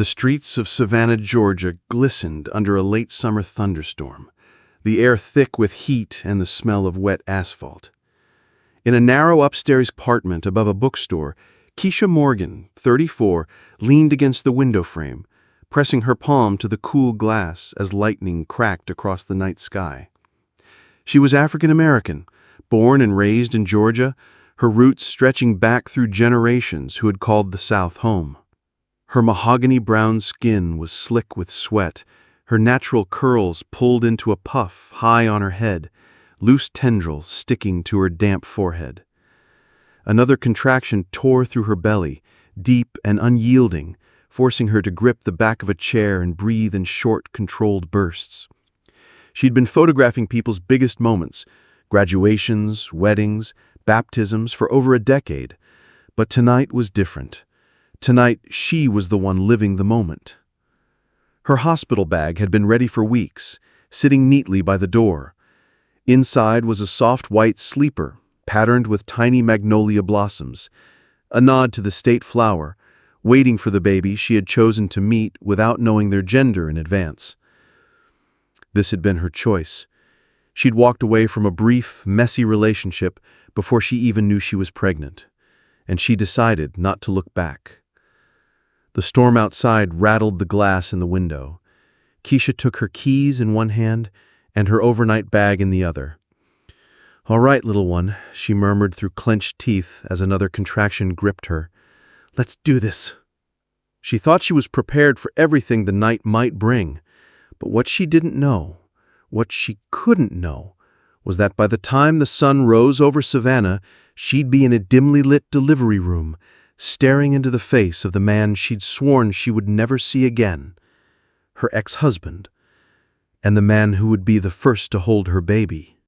The streets of Savannah, Georgia glistened under a late summer thunderstorm, the air thick with heat and the smell of wet asphalt. In a narrow upstairs apartment above a bookstore, Keisha Morgan, 34, leaned against the window frame, pressing her palm to the cool glass as lightning cracked across the night sky. She was African American, born and raised in Georgia, her roots stretching back through generations who had called the South home. Her mahogany brown skin was slick with sweat, her natural curls pulled into a puff high on her head, loose tendrils sticking to her damp forehead. Another contraction tore through her belly, deep and unyielding, forcing her to grip the back of a chair and breathe in short, controlled bursts. She'd been photographing people's biggest moments, graduations, weddings, baptisms, for over a decade. But tonight was different. Tonight, she was the one living the moment. Her hospital bag had been ready for weeks, sitting neatly by the door. Inside was a soft white sleeper, patterned with tiny magnolia blossoms, a nod to the state flower, waiting for the baby she had chosen to meet without knowing their gender in advance. This had been her choice. She'd walked away from a brief, messy relationship before she even knew she was pregnant, and she decided not to look back. The storm outside rattled the glass in the window. Keisha took her keys in one hand and her overnight bag in the other. "All right, little one," she murmured through clenched teeth as another contraction gripped her. "Let's do this." She thought she was prepared for everything the night might bring, but what she didn't know, what she couldn't know, was that by the time the sun rose over Savannah, she'd be in a dimly lit delivery room, staring into the face of the man she'd sworn she would never see again, her ex-husband, and the man who would be the first to hold her baby.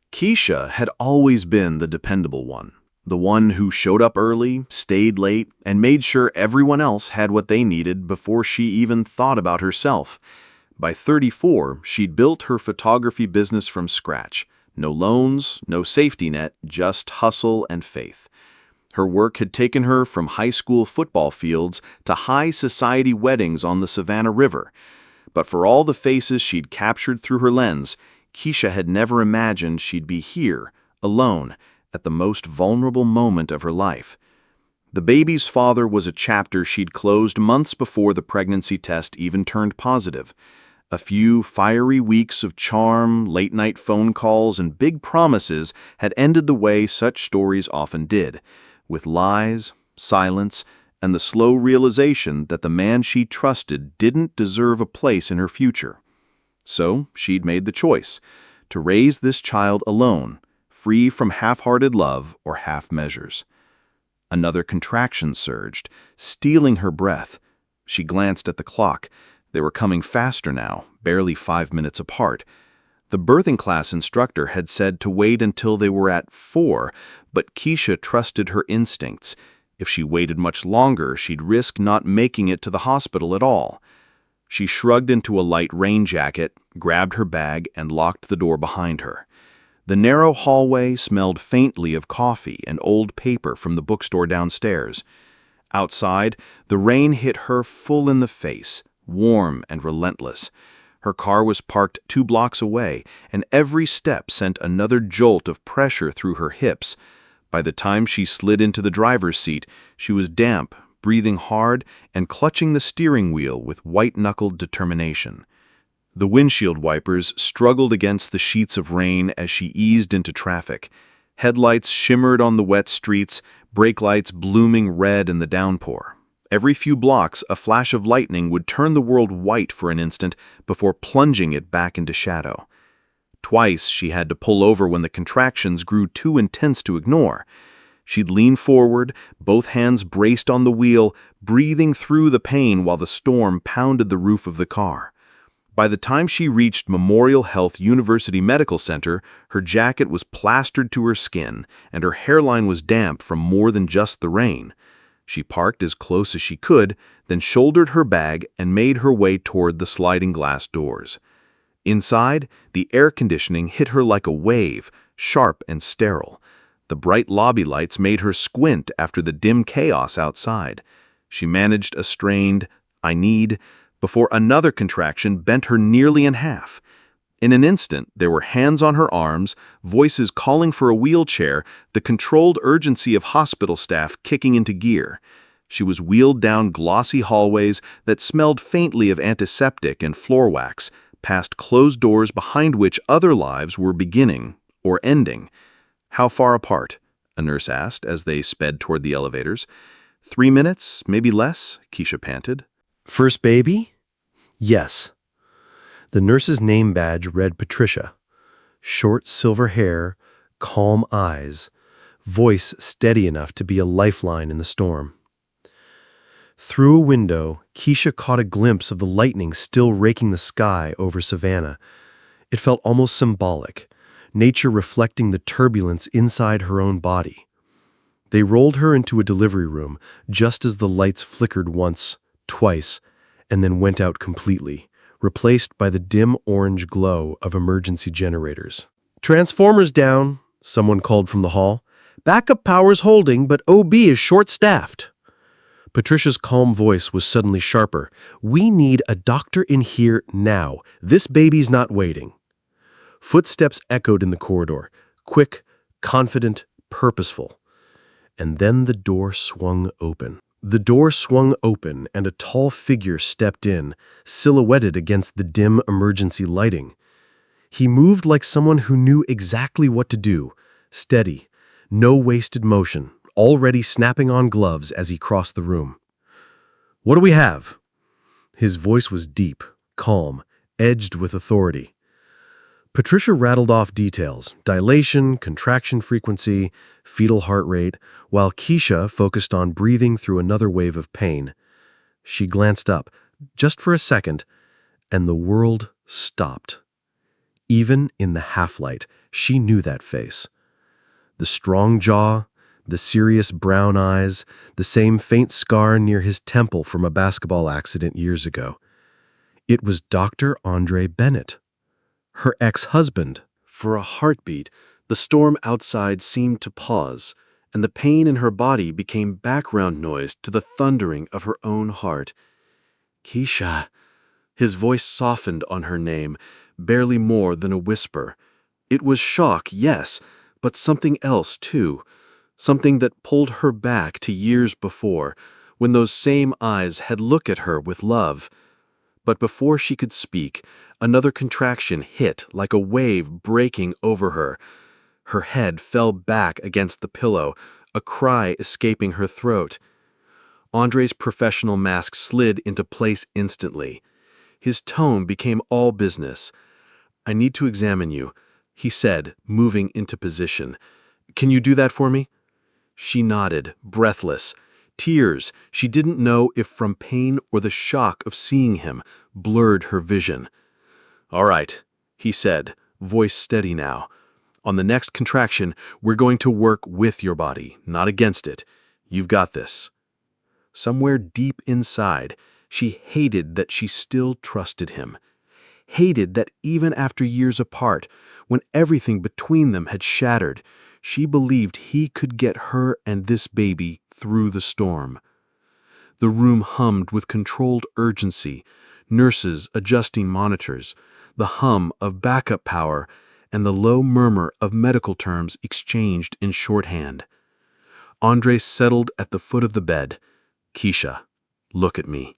Keisha had always been the dependable one, the one who showed up early, stayed late, and made sure everyone else had what they needed before she even thought about herself. By 34, she'd built her photography business from scratch. No loans, no safety net, just hustle and faith. Her work had taken her from high school football fields to high society weddings on the Savannah River. But for all the faces she'd captured through her lens, Keisha had never imagined she'd be here, alone, at the most vulnerable moment of her life. The baby's father was a chapter she'd closed months before the pregnancy test even turned positive. A few fiery weeks of charm, late-night phone calls, and big promises had ended the way such stories often did, with lies, silence, and the slow realization that the man she trusted didn't deserve a place in her future. So she'd made the choice to raise this child alone, free from half-hearted love or half measures. Another contraction surged, stealing her breath. She glanced at the clock. They were coming faster now, barely 5 minutes apart. The birthing class instructor had said to wait until they were at 4, but Keisha trusted her instincts. If she waited much longer, she'd risk not making it to the hospital at all. She shrugged into a light rain jacket, grabbed her bag, and locked the door behind her. The narrow hallway smelled faintly of coffee and old paper from the bookstore downstairs. Outside, the rain hit her full in the face, warm and relentless. Her car was parked 2 blocks away, and every step sent another jolt of pressure through her hips. By the time she slid into the driver's seat, she was damp, breathing hard, and clutching the steering wheel with white-knuckled determination. The windshield wipers struggled against the sheets of rain as she eased into traffic. Headlights shimmered on the wet streets, brake lights blooming red in the downpour. Every few blocks, a flash of lightning would turn the world white for an instant before plunging it back into shadow. Twice she had to pull over when the contractions grew too intense to ignore. She'd lean forward, both hands braced on the wheel, breathing through the pain while the storm pounded the roof of the car. By the time she reached Memorial Health University Medical Center, her jacket was plastered to her skin, and her hairline was damp from more than just the rain. She parked as close as she could, then shouldered her bag and made her way toward the sliding glass doors. Inside, the air conditioning hit her like a wave, sharp and sterile. The bright lobby lights made her squint after the dim chaos outside. She managed a strained, I need, before another contraction bent her nearly in half. In an instant, there were hands on her arms, voices calling for a wheelchair, the controlled urgency of hospital staff kicking into gear. She was wheeled down glossy hallways that smelled faintly of antiseptic and floor wax, past closed doors behind which other lives were beginning or ending. "How far apart?" a nurse asked as they sped toward the elevators. 3 minutes, maybe less, Keisha panted. First baby? Yes. The nurse's name badge read Patricia. Short silver hair, calm eyes, voice steady enough to be a lifeline in the storm. Through a window, Keisha caught a glimpse of the lightning still raking the sky over Savannah. It felt almost symbolic, nature reflecting the turbulence inside her own body. They rolled her into a delivery room just as the lights flickered once, twice, and then went out completely, replaced by the dim orange glow of emergency generators. "Transformers down," someone called from the hall. "Backup power's holding, but OB is short-staffed." Patricia's calm voice was suddenly sharper. "We need a doctor in here now. This baby's not waiting." Footsteps echoed in the corridor, quick, confident, purposeful. And then the door swung open. The door swung open and a tall figure stepped in, silhouetted against the dim emergency lighting. He moved like someone who knew exactly what to do, steady, no wasted motion, already snapping on gloves as he crossed the room. "What do we have?" His voice was deep, calm, edged with authority. Patricia rattled off details: dilation, contraction frequency, fetal heart rate, while Keisha focused on breathing through another wave of pain. She glanced up, just for a second, and the world stopped. Even in the half-light, she knew that face. The strong jaw, the serious brown eyes, the same faint scar near his temple from a basketball accident years ago. It was Dr. Andre Bennett, her ex-husband. For a heartbeat, the storm outside seemed to pause, and the pain in her body became background noise to the thundering of her own heart. "Keisha." His voice softened on her name, barely more than a whisper. It was shock, yes, but something else too. Something that pulled her back to years before, when those same eyes had looked at her with love. But before she could speak, another contraction hit like a wave breaking over her. Her head fell back against the pillow, a cry escaping her throat. Andre's professional mask slid into place instantly. His tone became all business. "I need to examine you," he said, moving into position. "Can you do that for me?" She nodded, breathless. Tears, she didn't know if from pain or the shock of seeing him, blurred her vision. "All right," he said, voice steady now. "On the next contraction, we're going to work with your body, not against it. You've got this." Somewhere deep inside, she hated that she still trusted him. Hated that even after years apart, when everything between them had shattered, she believed he could get her and this baby through the storm. The room hummed with controlled urgency, nurses adjusting monitors, the hum of backup power, and the low murmur of medical terms exchanged in shorthand. Andre settled at the foot of the bed. "Keisha, look at me."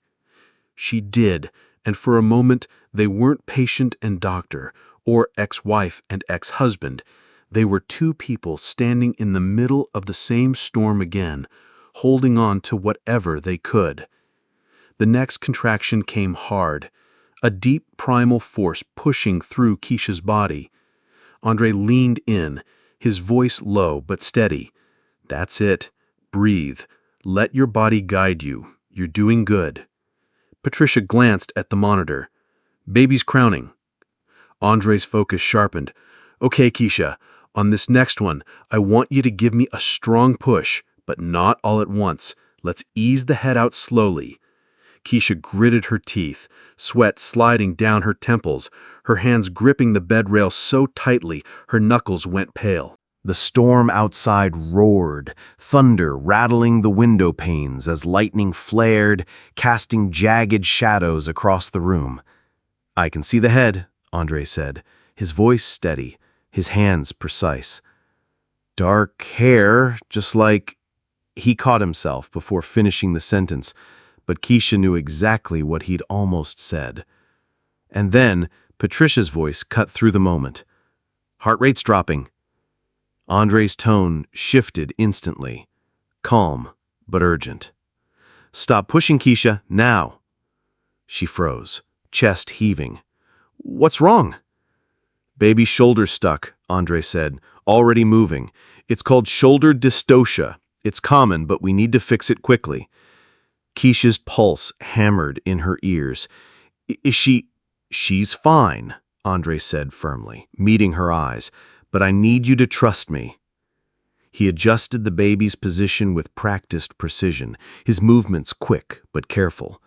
She did, and for a moment they weren't patient and doctor, or ex-wife and ex-husband. They were two people standing in the middle of the same storm again, holding on to whatever they could. The next contraction came hard, a deep primal force pushing through Keisha's body. Andre leaned in, his voice low but steady. "That's it. Breathe. Let your body guide you. You're doing good." Patricia glanced at the monitor. "Baby's crowning." Andre's focus sharpened. "Okay, Keisha, on this next one, I want you to give me a strong push, but not all at once. Let's ease the head out slowly." Keisha gritted her teeth, sweat sliding down her temples, her hands gripping the bed rail so tightly her knuckles went pale. The storm outside roared, thunder rattling the window panes as lightning flared, casting jagged shadows across the room. "I can see the head," Andre said, his voice steady, his hands precise. "Dark hair, just like—" He caught himself before finishing the sentence, but Keisha knew exactly what he'd almost said. And then Patricia's voice cut through the moment. "Heart rate's dropping." Andre's tone shifted instantly, calm but urgent. "Stop pushing, Keisha, now." She froze, chest heaving. "What's wrong?" "Baby's shoulder stuck," Andre said, already moving. "It's called shoulder dystocia. It's common, but we need to fix it quickly." Keisha's pulse hammered in her ears. "Is she—" "She's fine," Andre said firmly, meeting her eyes, "but I need you to trust me." He adjusted the baby's position with practiced precision, his movements quick but careful.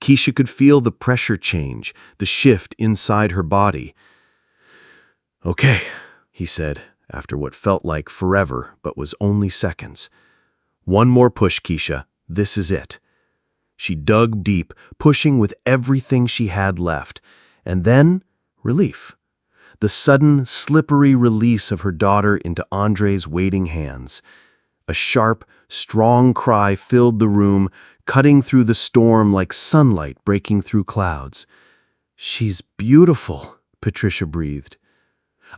Keisha could feel the pressure change, the shift inside her body. "Okay," he said, after what felt like forever but was only seconds. "One more push, Keisha. This is it." She dug deep, pushing with everything she had left. And then, relief. The sudden, slippery release of her daughter into Andre's waiting hands. A sharp, strong cry filled the room, cutting through the storm like sunlight breaking through clouds. "She's beautiful," Patricia breathed.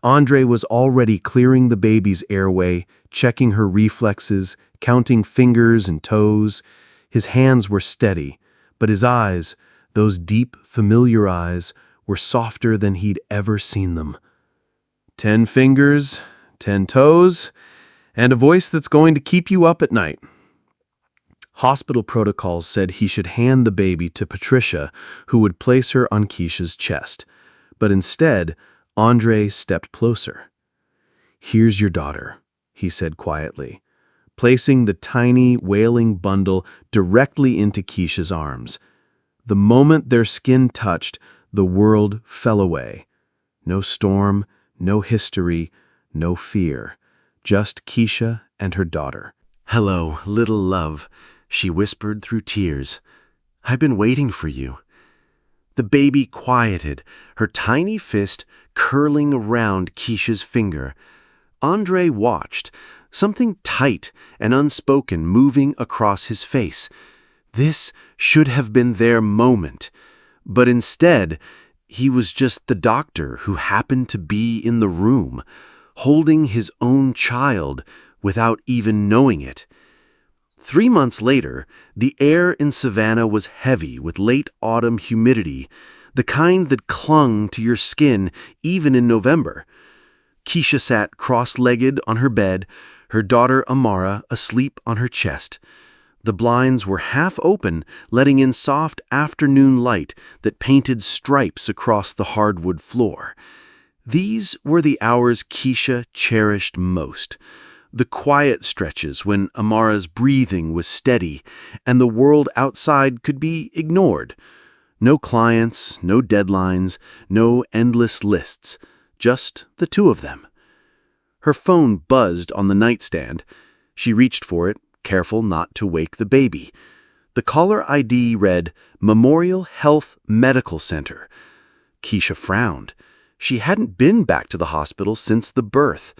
Andre was already clearing the baby's airway, checking her reflexes, counting fingers and toes. His hands were steady, but his eyes, those deep, familiar eyes, were softer than he'd ever seen them. 10 fingers, 10 toes, and a voice that's going to keep you up at night. Hospital protocols said he should hand the baby to Patricia, who would place her on Keisha's chest. But instead, Andre stepped closer. "Here's your daughter," he said quietly, placing the tiny, wailing bundle directly into Keisha's arms. The moment their skin touched, the world fell away. No storm, no history, no fear. Just Keisha and her daughter. "Hello, little love," she whispered through tears. "I've been waiting for you." The baby quieted, her tiny fist curling around Keisha's finger. Andre watched, something tight and unspoken moving across his face. This should have been their moment. But instead, he was just the doctor who happened to be in the room, holding his own child without even knowing it. 3 months later, the air in Savannah was heavy with late autumn humidity, the kind that clung to your skin even in November. Keisha sat cross-legged on her bed, her daughter Amara asleep on her chest. The blinds were half open, letting in soft afternoon light that painted stripes across the hardwood floor. These were the hours Keisha cherished most. The quiet stretches when Amara's breathing was steady and the world outside could be ignored. No clients, no deadlines, no endless lists, just the two of them. Her phone buzzed on the nightstand. She reached for it, careful not to wake the baby. The caller ID read, Memorial Health Medical Center. Keisha frowned. She hadn't been back to the hospital since the birth.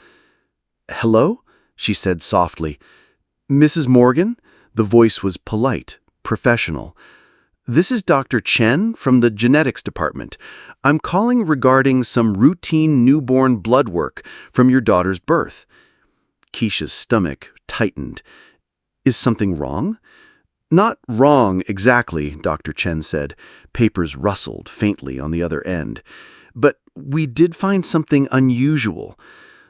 "Hello?" she said softly. "Mrs. Morgan?" The voice was polite, professional. "This is Dr. Chen from the genetics department. I'm calling regarding some routine newborn blood work from your daughter's birth." Keisha's stomach tightened. "Is something wrong?" "Not wrong exactly," Dr. Chen said. Papers rustled faintly on the other end. "But we did find something unusual.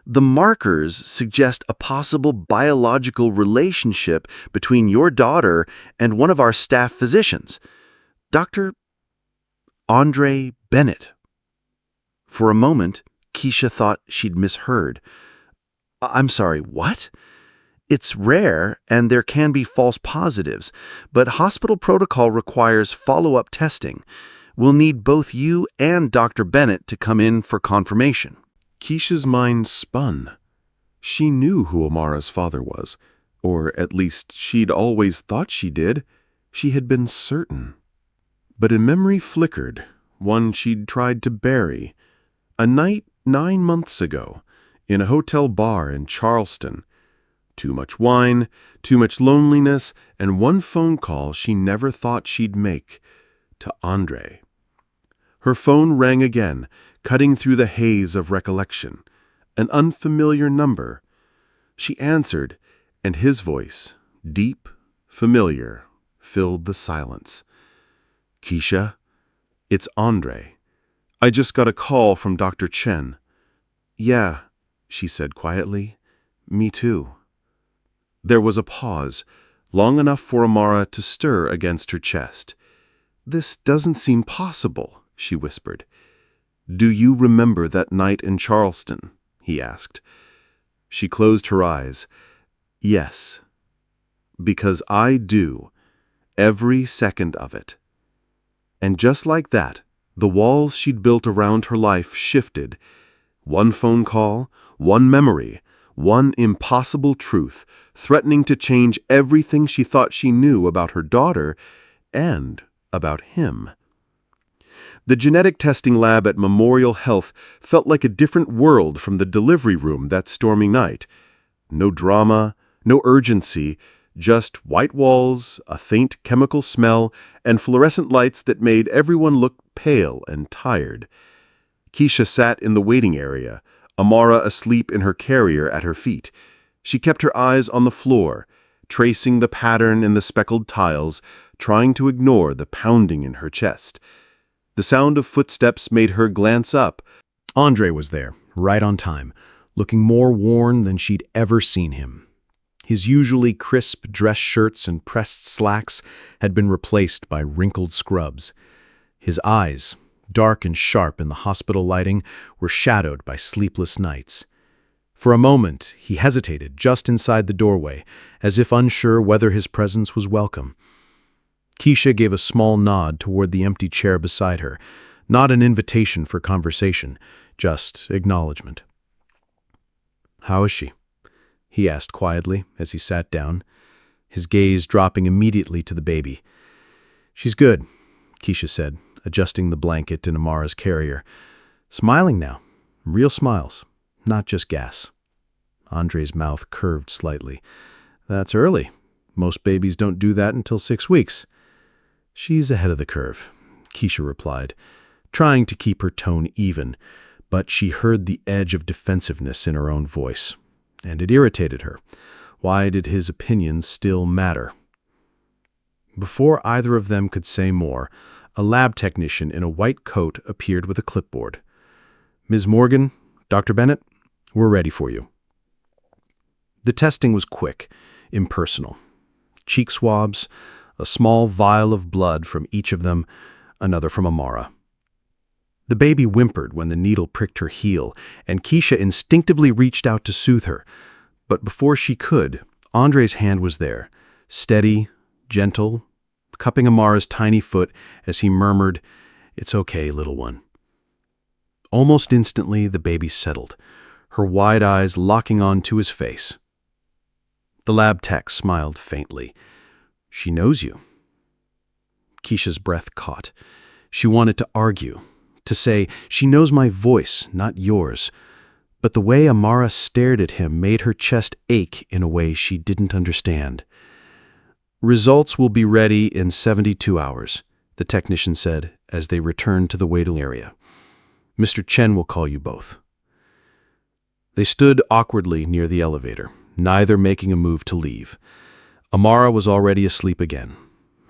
The markers suggest a possible biological relationship between your daughter and one of our staff physicians, Dr. Andre Bennett." For a moment, Keisha thought she'd misheard. "I'm sorry, what?" "It's rare, and there can be false positives, but hospital protocol requires follow-up testing. We'll need both you and Dr. Bennett to come in for confirmation." Keisha's mind spun. She knew who Amara's father was, or at least she'd always thought she did. She had been certain. But a memory flickered, one she'd tried to bury. A night 9 months ago, in a hotel bar in Charleston. Too much wine, too much loneliness, and one phone call she never thought she'd make, to Andre. Her phone rang again, cutting through the haze of recollection. An unfamiliar number. She answered, and his voice, deep, familiar, filled the silence. "Keisha, it's Andre. I just got a call from Dr. Chen." "Yeah," she said quietly. "Me too." There was a pause, long enough for Amara to stir against her chest. "This doesn't seem possible," she whispered. "Do you remember that night in Charleston?" he asked. She closed her eyes. "Yes, because I do, every second of it." And just like that, the walls she'd built around her life shifted. One phone call, one memory, one impossible truth, threatening to change everything she thought she knew about her daughter and about him. The genetic testing lab at Memorial Health felt like a different world from the delivery room that stormy night. No drama, no urgency, just white walls, a faint chemical smell, and fluorescent lights that made everyone look pale and tired. Keisha sat in the waiting area, Amara asleep in her carrier at her feet. She kept her eyes on the floor, tracing the pattern in the speckled tiles, trying to ignore the pounding in her chest. The sound of footsteps made her glance up. Andre was there, right on time, looking more worn than she'd ever seen him. His usually crisp dress shirts and pressed slacks had been replaced by wrinkled scrubs. His eyes, dark and sharp in the hospital lighting, were shadowed by sleepless nights. For a moment, he hesitated just inside the doorway, as if unsure whether his presence was welcome. Keisha gave a small nod toward the empty chair beside her, not an invitation for conversation, just acknowledgement. "How is she?" he asked quietly as he sat down, his gaze dropping immediately to the baby. "She's good," Keisha said, adjusting the blanket in Amara's carrier. "Smiling now, real smiles, not just gas." Andre's mouth curved slightly. "That's early. Most babies don't do that until 6 weeks. "She's ahead of the curve," Keisha replied, trying to keep her tone even, but she heard the edge of defensiveness in her own voice, and it irritated her. Why did his opinion still matter? Before either of them could say more, a lab technician in a white coat appeared with a clipboard. "Ms. Morgan, Dr. Bennett, we're ready for you." The testing was quick, impersonal. Cheek swabs, a small vial of blood from each of them, another from Amara. The baby whimpered when the needle pricked her heel, and Keisha instinctively reached out to soothe her. But before she could, Andre's hand was there, steady, gentle, cupping Amara's tiny foot as he murmured, "It's okay, little one." Almost instantly, the baby settled, her wide eyes locking on to his face. The lab tech smiled faintly. "She knows you." Keisha's breath caught. She wanted to argue, to say, "She knows my voice, not yours." But the way Amara stared at him made her chest ache in a way she didn't understand. "Results will be ready in 72 hours, the technician said as they returned to the waiting area. "Mr. Chen will call you both." They stood awkwardly near the elevator, neither making a move to leave. Amara was already asleep again,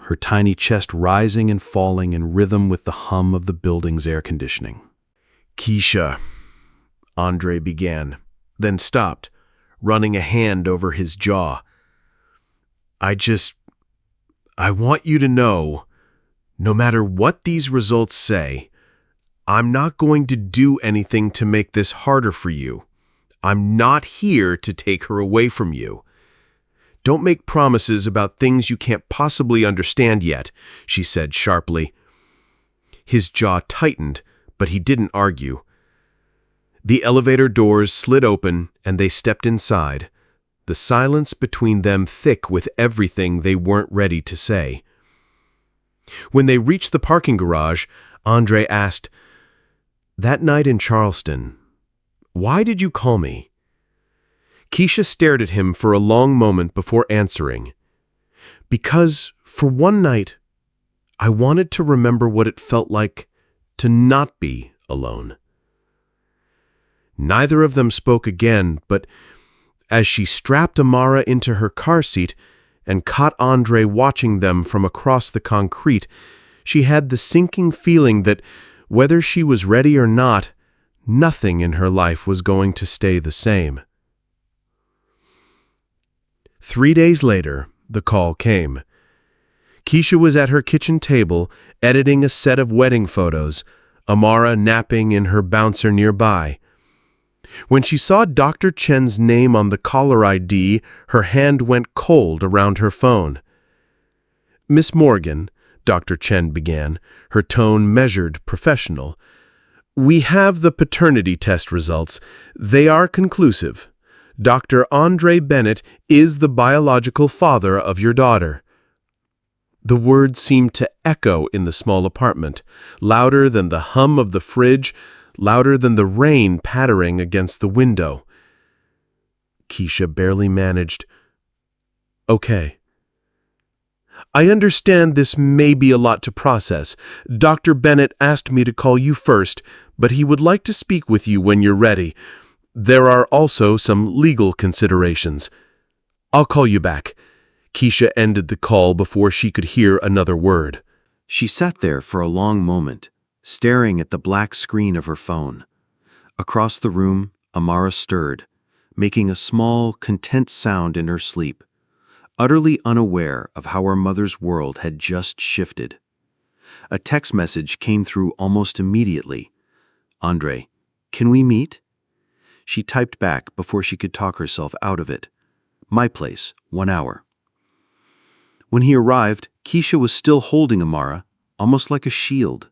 her tiny chest rising and falling in rhythm with the hum of the building's air conditioning. "Keisha," Andre began, then stopped, running a hand over his jaw. I want you to know, no matter what these results say, I'm not going to do anything to make this harder for you. I'm not here to take her away from you. Don't make promises about things you can't possibly understand yet," she said sharply. His jaw tightened, but he didn't argue. The elevator doors slid open and they stepped inside, the silence between them thick with everything they weren't ready to say. When they reached the parking garage, Andre asked, "That night in Charleston, why did you call me?" Keisha stared at him for a long moment before answering. "Because, for one night, I wanted to remember what it felt like to not be alone." Neither of them spoke again, but as she strapped Amara into her car seat and caught Andre watching them from across the concrete, she had the sinking feeling that, whether she was ready or not, nothing in her life was going to stay the same. 3 days later, the call came. Keisha was at her kitchen table, editing a set of wedding photos, Amara napping in her bouncer nearby. When she saw Dr. Chen's name on the caller ID, her hand went cold around her phone. "Miss Morgan," Dr. Chen began, her tone measured, professional, "we have the paternity test results. They are conclusive. Dr. Andre Bennett is the biological father of your daughter." The words seemed to echo in the small apartment, louder than the hum of the fridge, louder than the rain pattering against the window. Keisha barely managed, "Okay. I understand this may be a lot to process. Dr. Bennett asked me to call you first, but he would like to speak with you when you're ready. There are also some legal considerations. I'll call you back." Keisha ended the call before she could hear another word. She sat there for a long moment, staring at the black screen of her phone. Across the room, Amara stirred, making a small, content sound in her sleep, utterly unaware of how her mother's world had just shifted. A text message came through almost immediately. "Andre, can we meet?" She typed back before she could talk herself out of it. "My place, 1 hour." When he arrived, Keisha was still holding Amara, almost like a shield.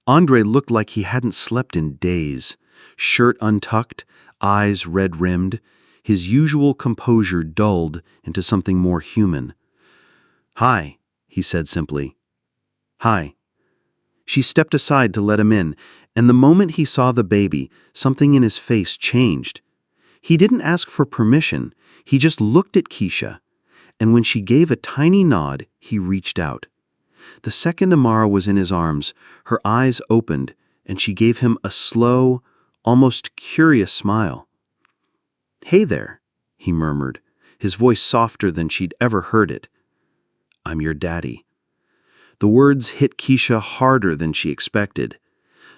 Andre looked like he hadn't slept in days, shirt untucked, eyes red-rimmed, his usual composure dulled into something more human. "Hi," he said simply. "Hi." She stepped aside to let him in, and the moment he saw the baby, something in his face changed. He didn't ask for permission, he just looked at Keisha, and when she gave a tiny nod, he reached out. The second Amara was in his arms, her eyes opened, and she gave him a slow, almost curious smile. "Hey there," he murmured, his voice softer than she'd ever heard it. "I'm your daddy." The words hit Keisha harder than she expected.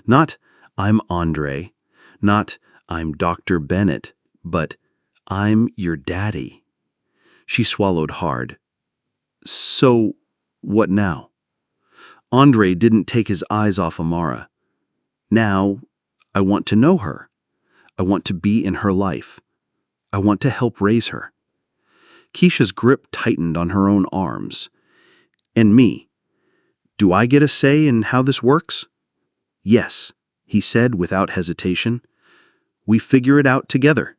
Not, "I'm Andre," not, "I'm Dr. Bennett," but, "I'm your daddy." She swallowed hard. "So, what now?" Andre didn't take his eyes off Amara. "Now, I want to know her. I want to be in her life. I want to help raise her." Keisha's grip tightened on her own arms. "And me? Do I get a say in how this works?" "Yes," he said without hesitation. "We figure it out together."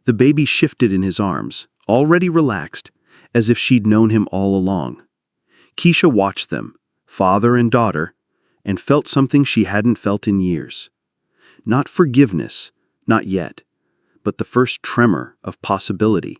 The baby shifted in his arms, already relaxed, as if she'd known him all along. Keisha watched them, father and daughter, and felt something she hadn't felt in years. Not forgiveness, not yet, but the first tremor of possibility.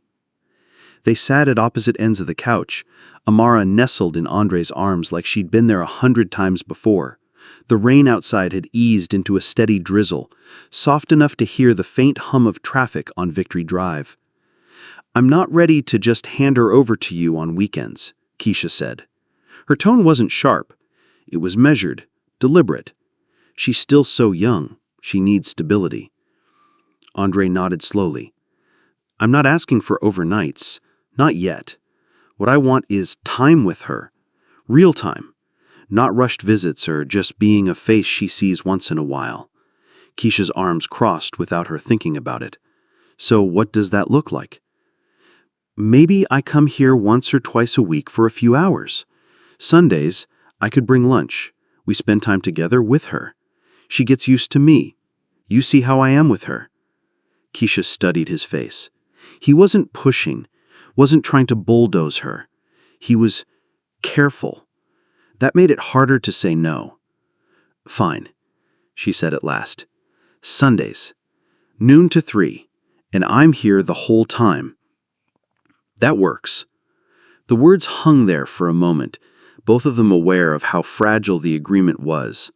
They sat at opposite ends of the couch, Amara nestled in Andre's arms like she'd been there 100 times before. The rain outside had eased into a steady drizzle, soft enough to hear the faint hum of traffic on Victory Drive. "I'm not ready to just hand her over to you on weekends," Keisha said. Her tone wasn't sharp. It was measured, deliberate. "She's still so young. She needs stability." Andre nodded slowly. "I'm not asking for overnights. Not yet. What I want is time with her. Real time. Not rushed visits or just being a face she sees once in a while." Keisha's arms crossed without her thinking about it. "So what does that look like?" "Maybe I come here once or twice a week for a few hours. Sundays, I could bring lunch. We spend time together with her. She gets used to me. You see how I am with her." Keisha studied his face. He wasn't pushing, wasn't trying to bulldoze her. He was careful. That made it harder to say no. "Fine," she said at last. "Sundays, noon to 3, and I'm here the whole time." "That works." The words hung there for a moment, both of them aware of how fragile the agreement was.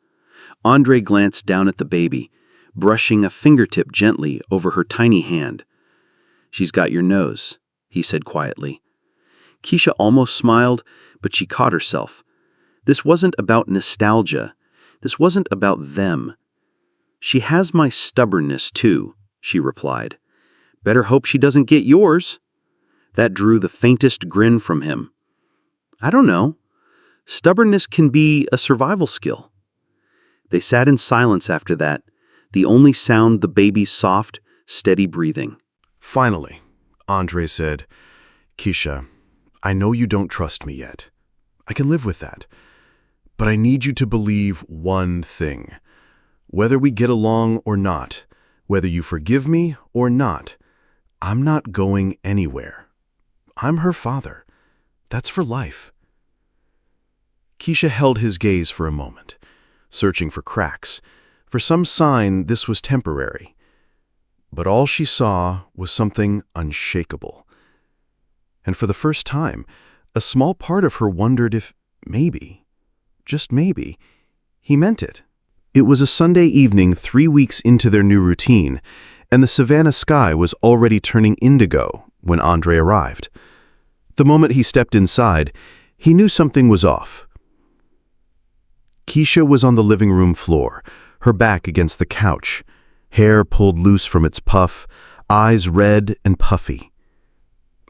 Andre glanced down at the baby, brushing a fingertip gently over her tiny hand. "She's got your nose," he said quietly. Keisha almost smiled, but she caught herself. This wasn't about nostalgia. This wasn't about them. "She has my stubbornness, too," she replied. "Better hope she doesn't get yours." That drew the faintest grin from him. "I don't know. Stubbornness can be a survival skill." They sat in silence after that, the only sound the baby's soft, steady breathing. Finally, Andre said, "Keisha, I know you don't trust me yet. I can live with that. But I need you to believe one thing. Whether we get along or not, whether you forgive me or not, I'm not going anywhere. I'm her father. That's for life." Keisha held his gaze for a moment, searching for cracks, for some sign this was temporary. But all she saw was something unshakable. And for the first time, a small part of her wondered if maybe, just maybe, he meant it. It was a Sunday evening 3 weeks into their new routine, and the Savannah sky was already turning indigo when Andre arrived. The moment he stepped inside, he knew something was off. Keisha was on the living room floor, her back against the couch, hair pulled loose from its puff, eyes red and puffy.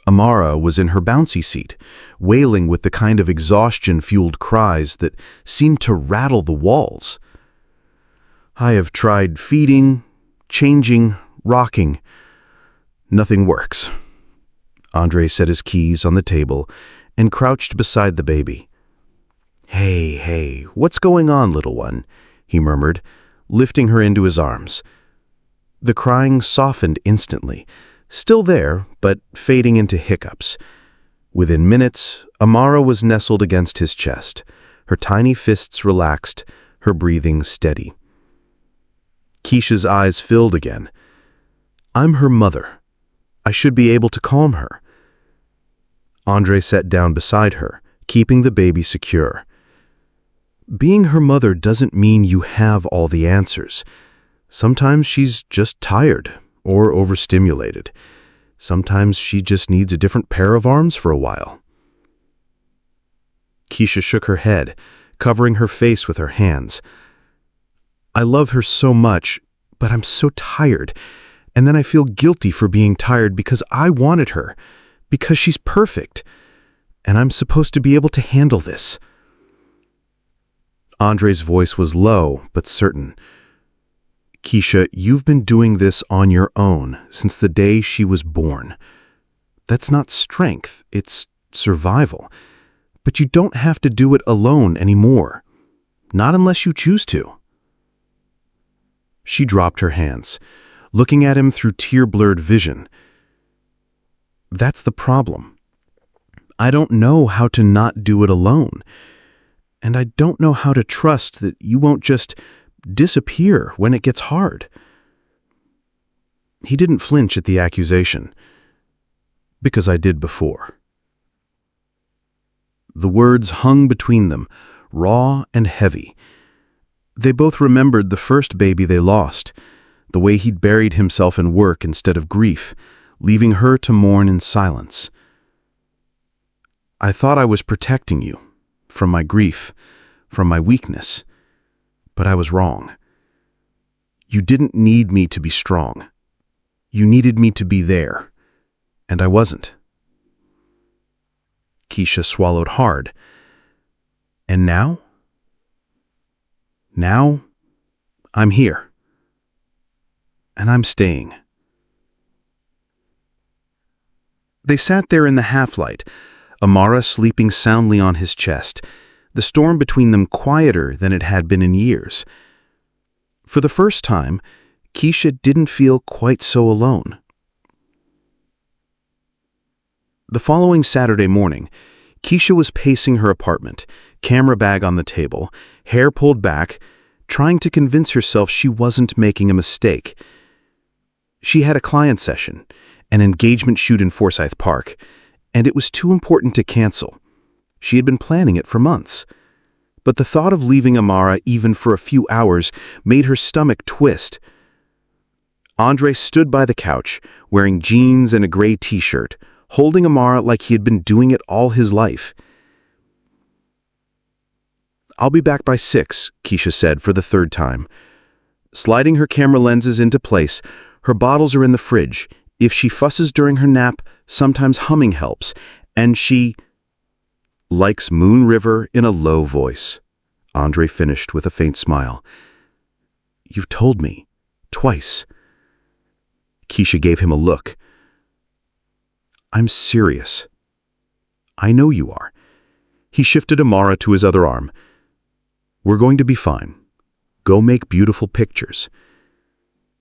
Amara was in her bouncy seat, wailing with the kind of exhaustion-fueled cries that seemed to rattle the walls. "I have tried feeding, changing, rocking. Nothing works." Andre set his keys on the table and crouched beside the baby. Hey, what's going on, little one?" he murmured, lifting her into his arms. The crying softened instantly, still there, but fading into hiccups. Within minutes, Amara was nestled against his chest, her tiny fists relaxed, her breathing steady. Keisha's eyes filled again. "I'm her mother. I should be able to calm her." Andre sat down beside her, keeping the baby secure. Being her mother doesn't mean you have all the answers. Sometimes she's just tired or overstimulated. Sometimes she just needs a different pair of arms for a while. Keisha shook her head, covering her face with her hands. "I love her so much, but I'm so tired. And then I feel guilty for being tired because I wanted her, because she's perfect. And I'm supposed to be able to handle this." Andre's voice was low but certain. "Keisha, you've been doing this on your own since the day she was born. That's not strength, it's survival. But you don't have to do it alone anymore. Not unless you choose to." She dropped her hands, looking at him through tear-blurred vision. "That's the problem. I don't know how to not do it alone. And I don't know how to trust that you won't just disappear when it gets hard." He didn't flinch at the accusation. "Because I did before." The words hung between them, raw and heavy. They both remembered the first baby they lost, the way he'd buried himself in work instead of grief, leaving her to mourn in silence. "I thought I was protecting you, from my grief, from my weakness, but I was wrong. You didn't need me to be strong. You needed me to be there, and I wasn't." Keisha swallowed hard. "And now? Now, I'm here. And I'm staying." They sat there in the half-light, Amara sleeping soundly on his chest, the storm between them quieter than it had been in years. For the first time, Keisha didn't feel quite so alone. The following Saturday morning, Keisha was pacing her apartment, camera bag on the table, hair pulled back, trying to convince herself she wasn't making a mistake. She had a client session, an engagement shoot in Forsyth Park, and it was too important to cancel. She had been planning it for months. But the thought of leaving Amara even for a few hours made her stomach twist. Andre stood by the couch, wearing jeans and a gray t-shirt, holding Amara like he had been doing it all his life. "I'll be back by 6, Keisha said for the third time. Sliding her camera lenses into place, her bottles are in the fridge. If she fusses during her nap, sometimes humming helps, and she likes Moon River in a low voice." Andre finished with a faint smile. "You've told me. Twice." Keisha gave him a look. "I'm serious." "I know you are." He shifted Amara to his other arm. "We're going to be fine. Go make beautiful pictures."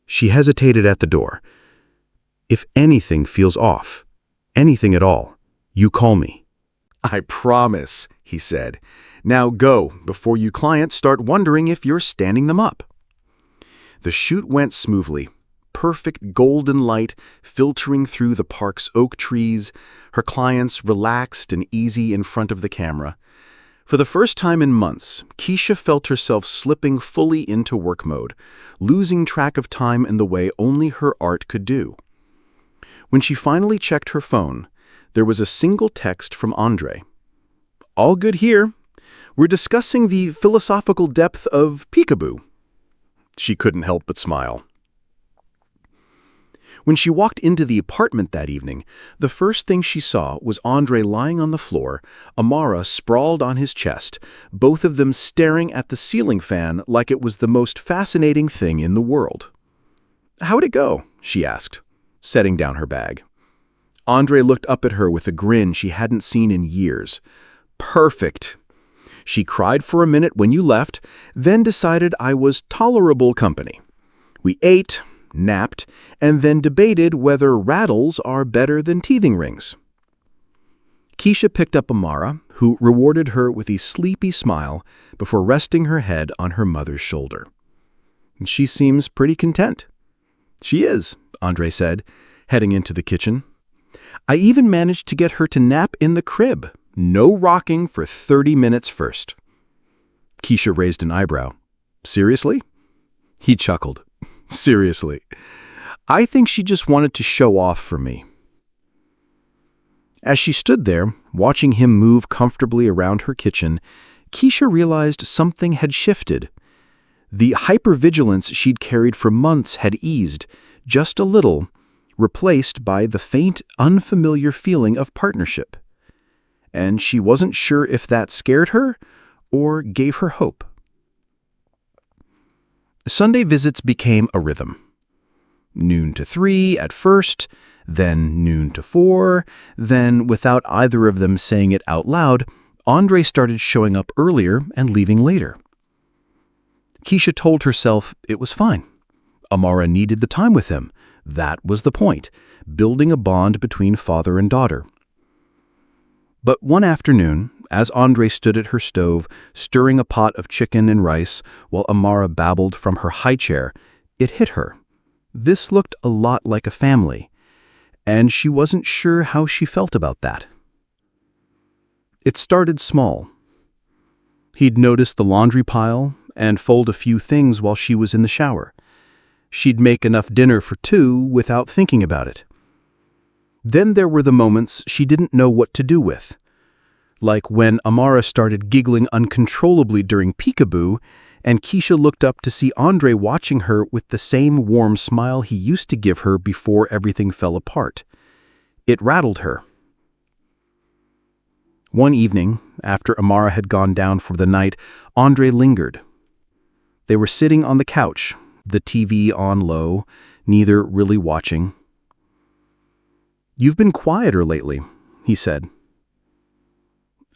She hesitated at the door. "If anything feels off, anything at all, you call me." "I promise," he said. "Now go, before you clients start wondering if you're standing them up." The shoot went smoothly. Perfect golden light filtering through the park's oak trees, her clients relaxed and easy in front of the camera. For the first time in months, Keisha felt herself slipping fully into work mode, losing track of time in the way only her art could do. When she finally checked her phone, there was a single text from Andre. "All good here. We're discussing the philosophical depth of peekaboo." She couldn't help but smile. When she walked into the apartment that evening, the first thing she saw was Andre lying on the floor, Amara sprawled on his chest, both of them staring at the ceiling fan like it was the most fascinating thing in the world. "How'd it go?" she asked, setting down her bag. Andre looked up at her with a grin she hadn't seen in years. "Perfect. She cried for a minute when you left, then decided I was tolerable company. We ate, napped, and then debated whether rattles are better than teething rings." Keisha picked up Amara, who rewarded her with a sleepy smile before resting her head on her mother's shoulder. "She seems pretty content." "She is," Andre said, heading into the kitchen. "I even managed to get her to nap in the crib. No rocking for 30 minutes first." Keisha raised an eyebrow. "Seriously?" He chuckled. "Seriously. I think she just wanted to show off for me." As she stood there, watching him move comfortably around her kitchen, Keisha realized something had shifted. The hypervigilance she'd carried for months had eased, just a little, replaced by the faint, unfamiliar feeling of partnership. And she wasn't sure if that scared her or gave her hope. Sunday visits became a rhythm. Noon to 3 at first, then noon to 4, then, without either of them saying it out loud, Andre started showing up earlier and leaving later. Keisha told herself it was fine. Amara needed the time with him. That was the point, building a bond between father and daughter. But one afternoon, as Andre stood at her stove, stirring a pot of chicken and rice while Amara babbled from her high chair, it hit her. This looked a lot like a family, and she wasn't sure how she felt about that. It started small. He'd noticed the laundry pile and fold a few things while she was in the shower. She'd make enough dinner for 2 without thinking about it. Then there were the moments she didn't know what to do with. Like when Amara started giggling uncontrollably during peekaboo, and Keisha looked up to see Andre watching her with the same warm smile he used to give her before everything fell apart. It rattled her. One evening, after Amara had gone down for the night, Andre lingered. They were sitting on the couch, the TV on low, neither really watching. "You've been quieter lately," he said.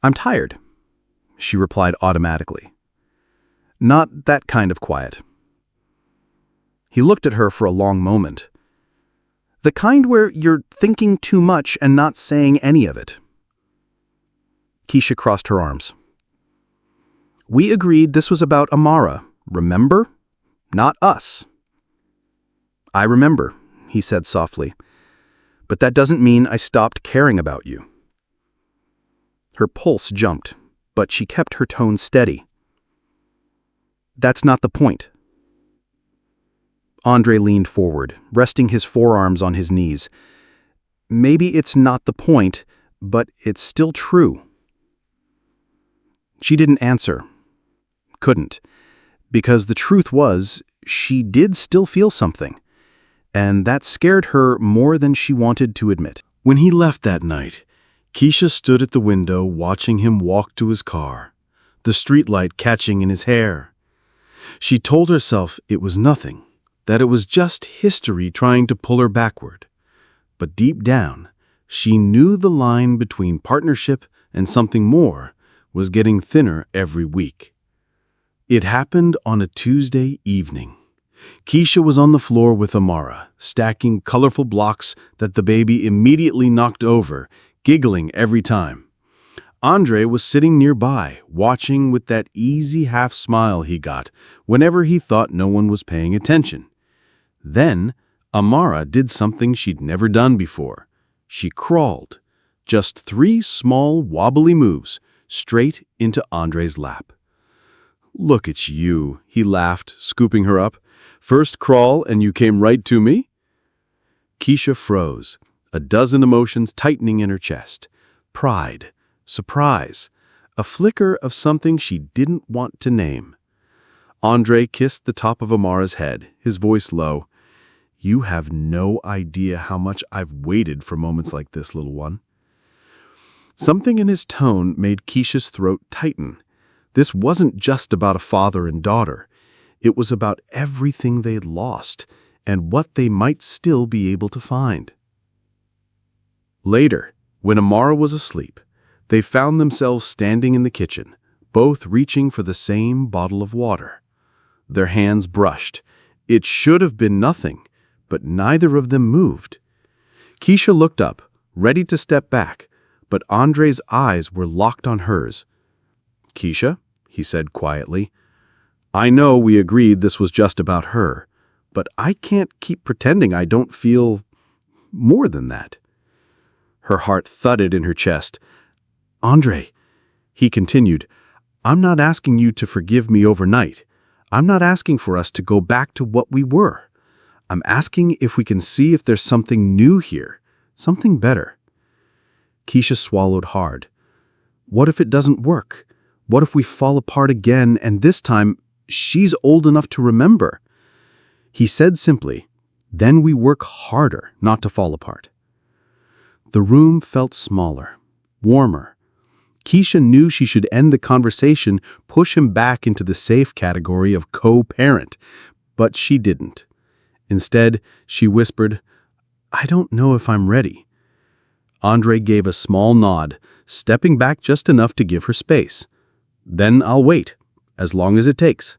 "I'm tired," she replied automatically. "Not that kind of quiet." He looked at her for a long moment. The kind where you're thinking too much and not saying any of it. Keisha crossed her arms. We agreed this was about Amara, remember? Not us. I remember, he said softly, but that doesn't mean I stopped caring about you. Her pulse jumped, but she kept her tone steady. That's not the point. Andre leaned forward, resting his forearms on his knees. Maybe it's not the point, but it's still true. She didn't answer. Couldn't. Because the truth was, she did still feel something. And that scared her more than she wanted to admit. When he left that night, Keisha stood at the window watching him walk to his car, the streetlight catching in his hair. She told herself it was nothing, that it was just history trying to pull her backward. But deep down, she knew the line between partnership and something more was getting thinner every week. It happened on a Tuesday evening. Keisha was on the floor with Amara, stacking colorful blocks that the baby immediately knocked over, giggling every time. Andre was sitting nearby, watching with that easy half-smile he got whenever he thought no one was paying attention. Then, Amara did something she'd never done before. She crawled, just 3 small, wobbly moves, straight into Andre's lap. Look at you, he laughed, scooping her up. First crawl and you came right to me? Keisha froze, a dozen emotions tightening in her chest. Pride, surprise, a flicker of something she didn't want to name. Andre kissed the top of Amara's head, his voice low. You have no idea how much I've waited for moments like this, little one. Something in his tone made Keisha's throat tighten. This wasn't just about a father and daughter. It was about everything they'd lost and what they might still be able to find. Later, when Amara was asleep, they found themselves standing in the kitchen, both reaching for the same bottle of water. Their hands brushed. It should have been nothing, but neither of them moved. Keisha looked up, ready to step back, but Andre's eyes were locked on hers. Keisha, he said quietly, I know we agreed this was just about her, but I can't keep pretending I don't feel more than that. Her heart thudded in her chest. Andre, he continued, I'm not asking you to forgive me overnight. I'm not asking for us to go back to what we were. I'm asking if we can see if there's something new here, something better. Keisha swallowed hard. What if it doesn't work? What if we fall apart again, and this time she's old enough to remember? He said simply, then we work harder not to fall apart. The room felt smaller, warmer. Keisha knew she should end the conversation, push him back into the safe category of co-parent, but she didn't. Instead, she whispered, I don't know if I'm ready. Andre gave a small nod, stepping back just enough to give her space. Then I'll wait, as long as it takes.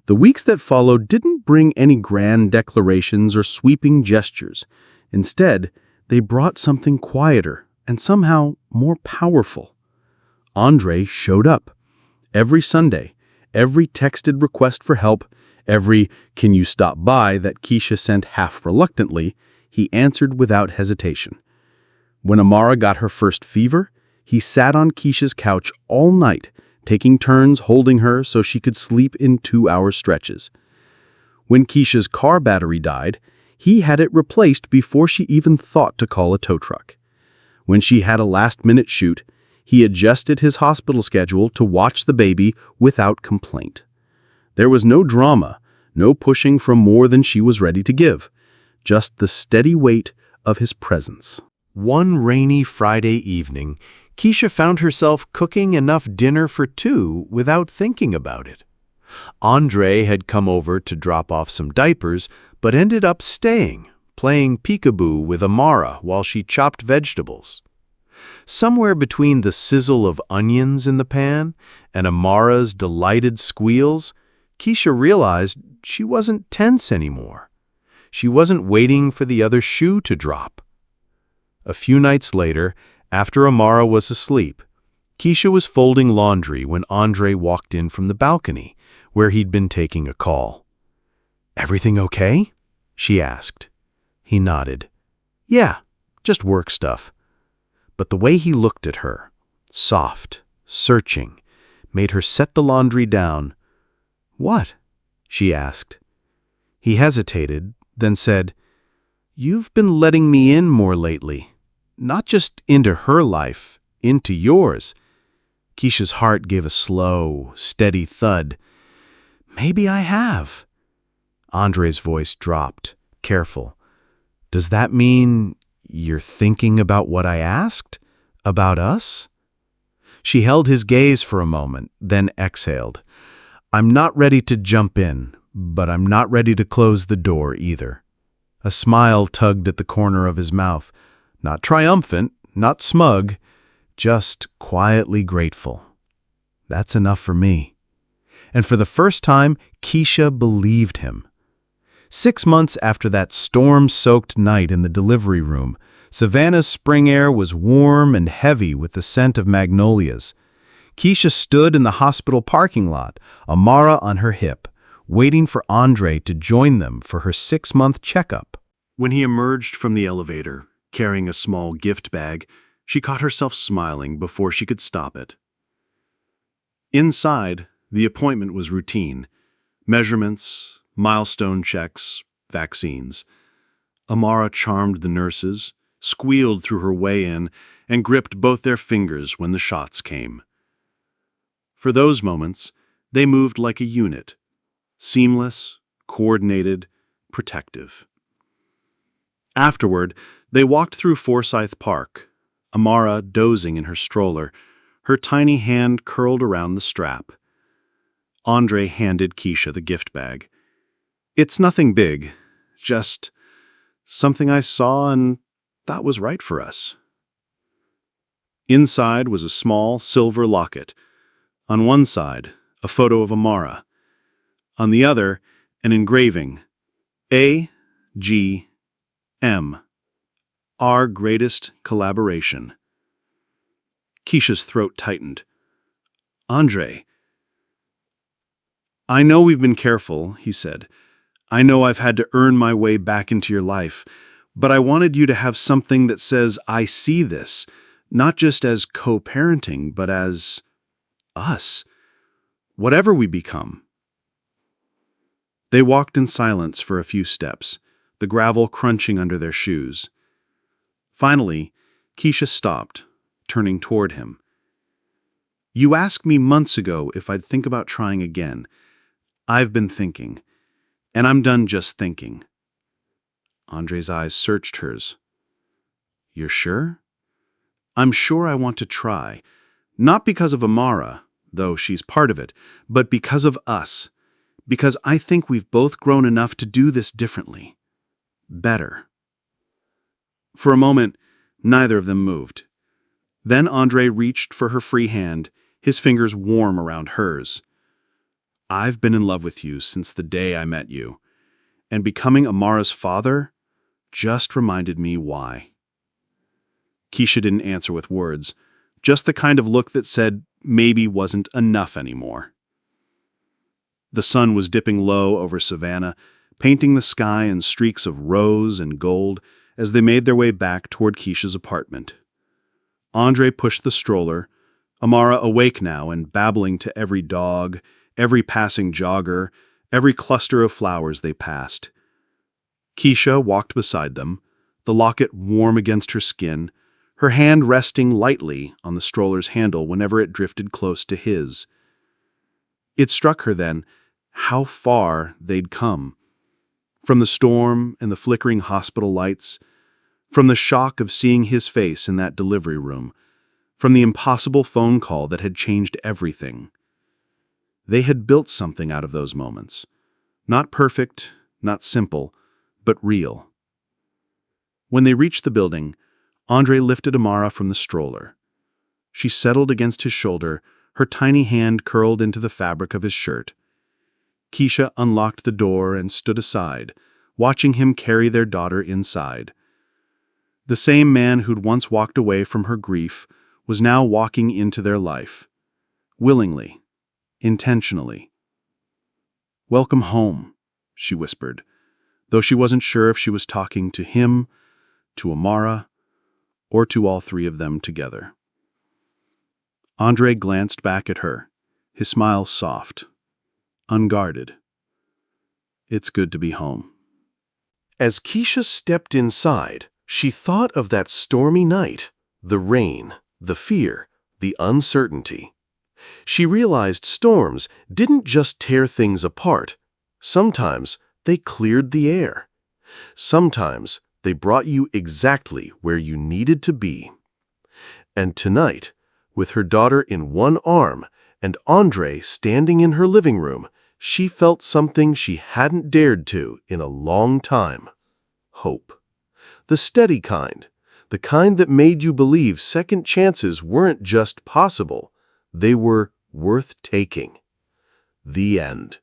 The weeks that followed didn't bring any grand declarations or sweeping gestures. Instead, they brought something quieter and somehow more powerful. Andre showed up. Every Sunday, every texted request for help, every "can you stop by" that Keisha sent half reluctantly, he answered without hesitation. When Amara got her first fever, he sat on Keisha's couch all night, taking turns holding her so she could sleep in 2-hour stretches. When Keisha's car battery died, he had it replaced before she even thought to call a tow truck. When she had a last-minute shoot, he adjusted his hospital schedule to watch the baby without complaint. There was no drama, no pushing for more than she was ready to give, just the steady weight of his presence. One rainy Friday evening, Keisha found herself cooking enough dinner for 2 without thinking about it. Andre had come over to drop off some diapers, but ended up staying, playing peekaboo with Amara while she chopped vegetables. Somewhere between the sizzle of onions in the pan and Amara's delighted squeals, Keisha realized she wasn't tense anymore. She wasn't waiting for the other shoe to drop. A few nights later, after Amara was asleep, Keisha was folding laundry when Andre walked in from the balcony, where he'd been taking a call. "Everything okay?" she asked. He nodded. "Yeah, just work stuff." But the way he looked at her, soft, searching, made her set the laundry down. "What?" she asked. He hesitated, then said, "You've been letting me in more lately. Not just into her life, into yours." Keisha's heart gave a slow, steady thud. "Maybe I have." Andre's voice dropped, careful. "Does that mean you're thinking about what I asked? About us?" She held his gaze for a moment, then exhaled. "I'm not ready to jump in, but I'm not ready to close the door either." A smile tugged at the corner of his mouth. Not triumphant, not smug, just quietly grateful. That's enough for me. And for the first time, Keisha believed him. 6 months after that storm-soaked night in the delivery room, Savannah's spring air was warm and heavy with the scent of magnolias. Keisha stood in the hospital parking lot, Amara on her hip, waiting for Andre to join them for her 6-month checkup. When he emerged from the elevator, carrying a small gift bag, she caught herself smiling before she could stop it. Inside, the appointment was routine. Measurements, milestone checks, vaccines. Amara charmed the nurses, squealed through her way in, and gripped both their fingers when the shots came. For those moments, they moved like a unit, seamless, coordinated, protective. Afterward, they walked through Forsyth Park, Amara dozing in her stroller, her tiny hand curled around the strap. Andre handed Keisha the gift bag. "It's nothing big, just something I saw and thought was right for us." Inside was a small silver locket. On one side, a photo of Amara. On the other, an engraving. A.G.M. Our greatest collaboration. Keisha's throat tightened. "Andre." "I know we've been careful," he said. "I know I've had to earn my way back into your life, but I wanted you to have something that says I see this, not just as co-parenting, but as us, whatever we become." They walked in silence for a few steps, the gravel crunching under their shoes. Finally, Keisha stopped, turning toward him. "You asked me months ago if I'd think about trying again. I've been thinking, and I'm done just thinking." Andre's eyes searched hers. "You're sure?" "I'm sure I want to try, not because of Amara, though she's part of it, but because of us, because I think we've both grown enough to do this differently. Better." For a moment, neither of them moved. Then Andre reached for her free hand, his fingers warm around hers. "I've been in love with you since the day I met you, and becoming Amara's father just reminded me why." Keisha didn't answer with words, just the kind of look that said maybe wasn't enough anymore. The sun was dipping low over Savannah, painting the sky in streaks of rose and gold as they made their way back toward Keisha's apartment. Andre pushed the stroller, Amara awake now and babbling to every dog, every passing jogger, every cluster of flowers they passed. Keisha walked beside them, the locket warm against her skin, her hand resting lightly on the stroller's handle whenever it drifted close to his. It struck her then how far they'd come. From the storm and the flickering hospital lights, from the shock of seeing his face in that delivery room, from the impossible phone call that had changed everything. They had built something out of those moments. Not perfect, not simple, but real. When they reached the building, Andre lifted Amara from the stroller. She settled against his shoulder, her tiny hand curled into the fabric of his shirt. Keisha unlocked the door and stood aside, watching him carry their daughter inside. The same man who'd once walked away from her grief was now walking into their life. Willingly. Intentionally. "Welcome home," she whispered, though she wasn't sure if she was talking to him, to Amara, or to all three of them together. Andre glanced back at her, his smile soft, unguarded. "It's good to be home." As Keisha stepped inside, she thought of that stormy night, the rain, the fear, the uncertainty. She realized storms didn't just tear things apart. Sometimes they cleared the air. Sometimes they brought you exactly where you needed to be. And tonight, with her daughter in one arm and Andre standing in her living room, she felt something she hadn't dared to in a long time. Hope. The steady kind. The kind that made you believe second chances weren't just possible, they were worth taking. The end.